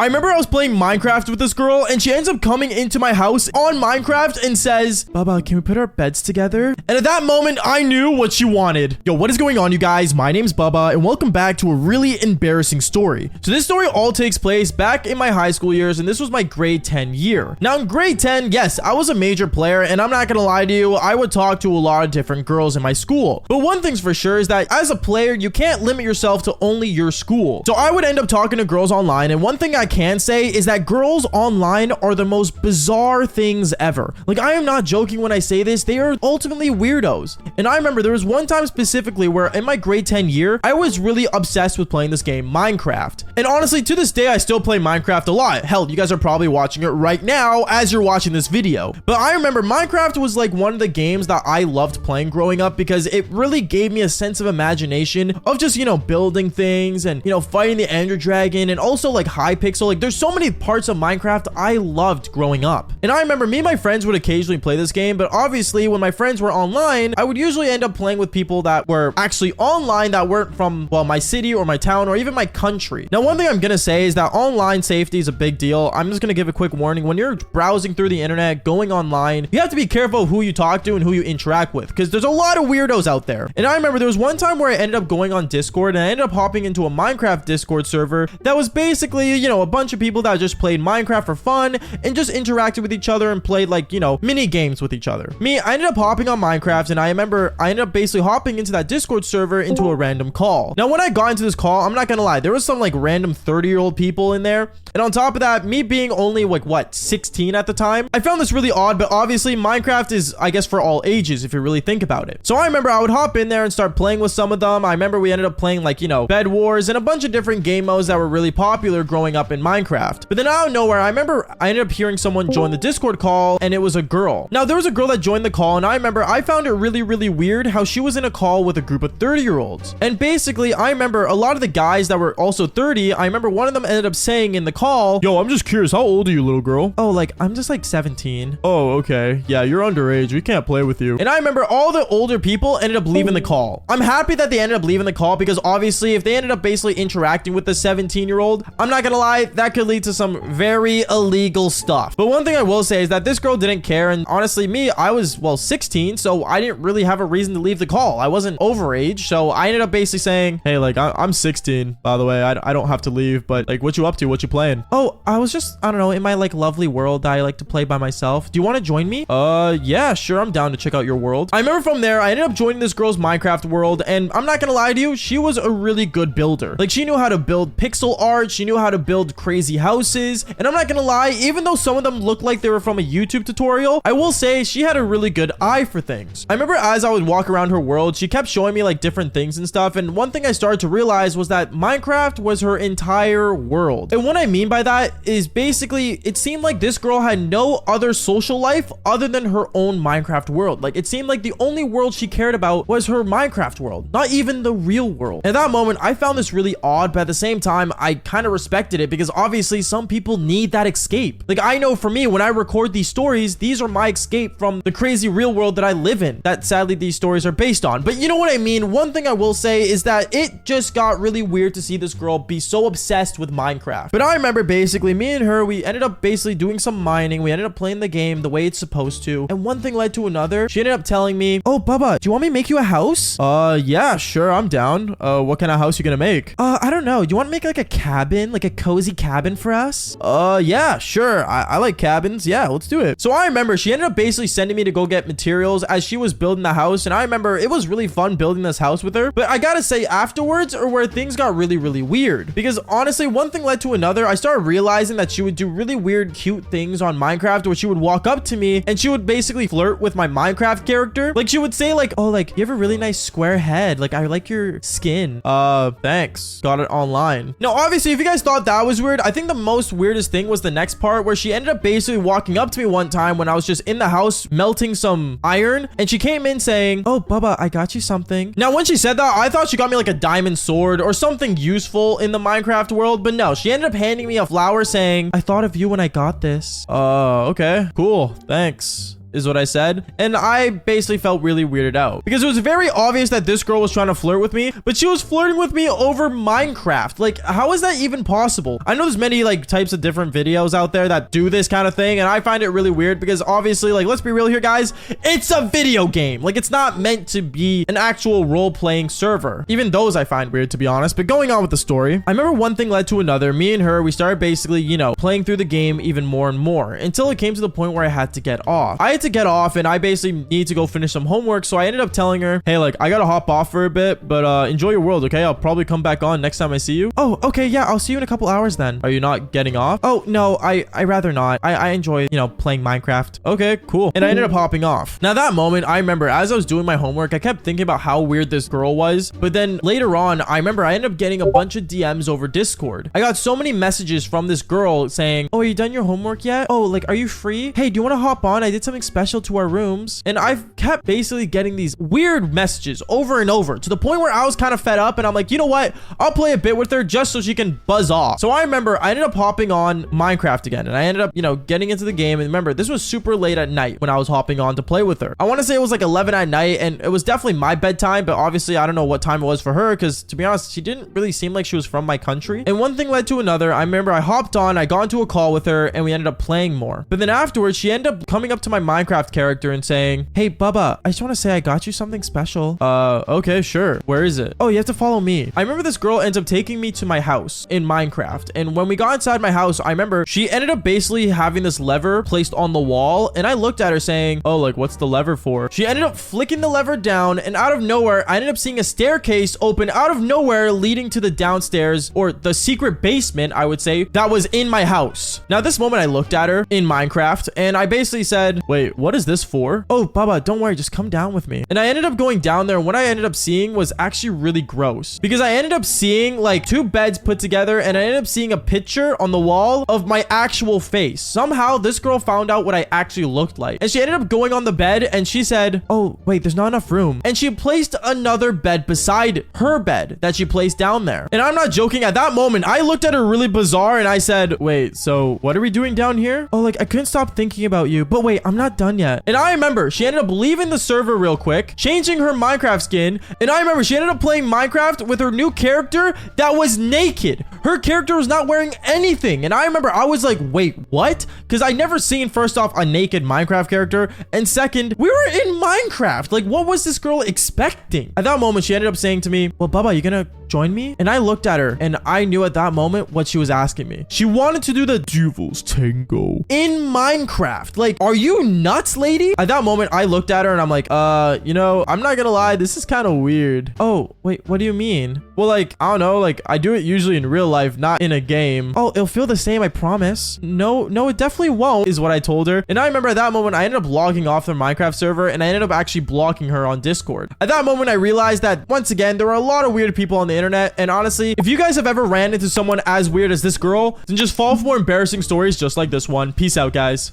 I remember I was playing Minecraft with this girl and she ends up coming into my house on Minecraft and says, Baba, can we put our beds together? And at that moment, I knew what she wanted. Yo, what is going on, you guys? My name's Baba and welcome back to a really embarrassing story. So this story all takes place back in my high school years and this was my grade 10 year. Now in grade 10, yes, I was a major player and I'm not gonna lie to you, I would talk to a lot of different girls in my school. But one thing's for sure is that as a player, you can't limit yourself to only your school. So I would end up talking to girls online, and one thing I can say is that girls online are the most bizarre things ever. Like, I am not joking when I say this, they are ultimately weirdos. And I remember there was one time specifically where in my grade 10 year, I was really obsessed with playing this game, Minecraft. And honestly, to this day, I still play Minecraft a lot. Hell, you guys are probably watching it right now as you're watching this video. But I remember Minecraft was like one of the games that I loved playing growing up because it really gave me a sense of imagination of just, you know, building things and, you know, fighting the Ender Dragon and also like Hypixel. Like, there's so many parts of Minecraft I loved growing up. And I remember me and my friends would occasionally play this game, but obviously when my friends were online, I would usually end up playing with people that were actually online that weren't from, well, my city or my town or even my country. Now, one thing I'm gonna say is that online safety is a big deal. I'm just gonna give a quick warning. When you're browsing through the internet, going online, you have to be careful who you talk to and who you interact with because there's a lot of weirdos out there. And I remember there was one time where I ended up going on Discord and I ended up hopping into a Minecraft Discord server that was basically, you know, a bunch of people that just played Minecraft for fun and just interacted with each other and played like, you know, mini games with each other. Me, I ended up hopping on Minecraft and I remember I ended up basically hopping into that Discord server into a random call. Now, when I got into this call, I'm not gonna lie, there was some like random 30-year-old people in there. And on top of that, me being only like, what, 16 at the time, I found this really odd, but obviously Minecraft is, I guess, for all ages if you really think about it. So I remember I would hop in there and start playing with some of them. I remember we ended up playing like, you know, Bed Wars and a bunch of different game modes that were really popular growing up in Minecraft. But then out of nowhere, I remember I ended up hearing someone join the Discord call and it was a girl. Now, there was a girl that joined the call and I remember I found it really, really weird how she was in a call with a group of 30-year-olds. And basically, I remember a lot of the guys that were also 30, I remember one of them ended up saying in the call, yo, I'm just curious, how old are you, little girl? Oh, like, I'm just like 17. Oh, okay. Yeah, you're underage. We can't play with you. And I remember all the older people ended up leaving the call. I'm happy that they ended up leaving the call because obviously if they ended up basically interacting with the 17-year-old, I'm not gonna lie, that could lead to some very illegal stuff. But one thing I will say is that this girl didn't care. And honestly, me, I was, well, 16, so I didn't really have a reason to leave the call. I wasn't overage. So I ended up basically saying, hey, like, I'm 16, by the way. I don't have to leave, but like, what you up to? What you playing? Oh, I was just, I don't know, in my like lovely world that I like to play by myself. Do you want to join me? Yeah, sure. I'm down to check out your world. I remember from there, I ended up joining this girl's Minecraft world. And I'm not gonna lie to you, she was a really good builder. Like, she knew how to build pixel art. She knew how to build crazy houses. And I'm not gonna lie, even though some of them looked like they were from a YouTube tutorial, I will say she had a really good eye for things. I remember as I would walk around her world, she kept showing me like different things and stuff. And one thing I started to realize was that Minecraft was her entire world. And what I mean by that is basically it seemed like this girl had no other social life other than her own Minecraft world. Like, it seemed like the only world she cared about was her Minecraft world, not even the real world. At that moment, I found this really odd, but at the same time, I kind of respected it because obviously some people need that escape. Like, I know for me, when I record these stories, these are my escape from the crazy real world that I live in, that sadly these stories are based on. But you know what I mean? One thing I will say is that it just got really weird to see this girl be so obsessed with Minecraft. But I remember basically me and her, we ended up basically doing some mining. We ended up playing the game the way it's supposed to. And one thing led to another. She ended up telling me, oh, Bubba, do you want me to make you a house? Yeah, sure. I'm down. What kind of house you gonna make? I don't know. Do you want to make like a cabin, like a cozy cabin for us? Yeah, sure. I like cabins. Yeah, let's do it. So I remember she ended up basically sending me to go get materials as she was building the house. And I remember it was really fun building this house with her. But I gotta say afterwards or where things got really, really weird. Because honestly, one thing led to another. I started realizing that she would do really weird, cute things on Minecraft where she would walk up to me and she would basically flirt with my Minecraft character. Like, she would say like, oh, like, you have a really nice square head. Like, I like your skin. Thanks. Got it online. Now, obviously, if you guys thought that was weird, I think the most weirdest thing was the next part where she ended up basically walking up to me one time when I was just in the house melting some iron. And she came in saying, oh, Bubba, I got you something. Now, when she said that, I thought she got me like a diamond sword or something useful in the Minecraft world. But no, she ended up handing me a flower saying, I thought of you when I got this. Okay, cool. Thanks. is what I said. And I basically felt really weirded out because it was very obvious that this girl was trying to flirt with me, but she was flirting with me over Minecraft. Like, how is that even possible? I know there's many like types of different videos out there that do this kind of thing, and I find it really weird because obviously, like, let's be real here, guys, it's a video game. Like, it's not meant to be an actual role-playing server. Even those I find weird, to be honest. But going on with the story, I remember one thing led to another. Me and her, we started basically, you know, playing through the game even more and more until it came to the point where I had to get off. I had to get off and I basically need to go finish some homework. So I ended up telling her, hey, like, I gotta hop off for a bit, but enjoy your world, okay? I'll probably come back on next time I see you. Oh, okay, yeah, I'll see you in a couple hours then. Are you not getting off? Oh, no, I rather not. I enjoy, you know, playing Minecraft. Okay, cool. And I ended up hopping off. Now that moment, I remember as I was doing my homework, I kept thinking about how weird this girl was. But then later on, I remember I ended up getting a bunch of DMs over Discord. I got so many messages from this girl saying, oh, are you done your homework yet? Oh, like, are you free? Hey, do you want to hop on? I did something special to our rooms. And I've kept basically getting these weird messages over and over to the point where I was kind of fed up and I'm like, you know what? I'll play a bit with her just so she can buzz off. So I remember I ended up hopping on Minecraft again and I ended up, you know, getting into the game. And remember, this was super late at night when I was hopping on to play with her. I want to say it was like 11 at night and it was definitely my bedtime, but obviously I don't know what time it was for her because to be honest, she didn't really seem like she was from my country. And one thing led to another. I remember I hopped on, I got into a call with her and we ended up playing more. But then afterwards, she ended up coming up to my Minecraft character and saying, hey, Bubba, I just want to say I got you something special. Okay, sure. Where is it? Oh, you have to follow me. I remember this girl ends up taking me to my house in Minecraft. And when we got inside my house, I remember she ended up basically having this lever placed on the wall. And I looked at her saying, oh, like, what's the lever for? She ended up flicking the lever down and out of nowhere, I ended up seeing a staircase open out of nowhere leading to the downstairs or the secret basement, I would say, that was in my house. Now, this moment I looked at her in Minecraft and I basically said, wait, what is this for? Oh, Baba, don't worry, just come down with me. And I ended up going down there and what I ended up seeing was actually really gross because I ended up seeing like two beds put together and I ended up seeing a picture on the wall of my actual face. Somehow this girl found out what I actually looked like and she ended up going on the bed and she said, oh, wait, there's not enough room. And she placed another bed beside her bed that she placed down there. And I'm not joking. At that moment, I looked at her really bizarre and I said, wait, so what are we doing down here? Oh, like I couldn't stop thinking about you, but wait, I'm not done yet. And I remember she ended up leaving the server real quick, changing her Minecraft skin. And I remember she ended up playing Minecraft with her new character that was naked. Her character was not wearing anything. And I remember I was like, wait, what? Because I never seen, first off, a naked Minecraft character. And second, we were in Minecraft. Like, what was this girl expecting? At that moment, she ended up saying to me, well, Bubba, you gonna join me? And I looked at her and I knew at that moment what she was asking me. She wanted to do the Devil's Tango in Minecraft. Like, are you nuts, lady? At that moment, I looked at her and I'm like, you know, I'm not gonna lie, this is kind of weird. Oh, wait, what do you mean? Well, like, I don't know, like, I do it usually in real life, not in a game. Oh, it'll feel the same, I promise. No, it definitely won't, is what I told her. And I remember at that moment, I ended up logging off the Minecraft server and I ended up actually blocking her on Discord. At that moment, I realized that, once again, there are a lot of weird people on the internet. And honestly, if you guys have ever ran into someone as weird as this girl, then just fall for more embarrassing stories just like this one. Peace out, guys.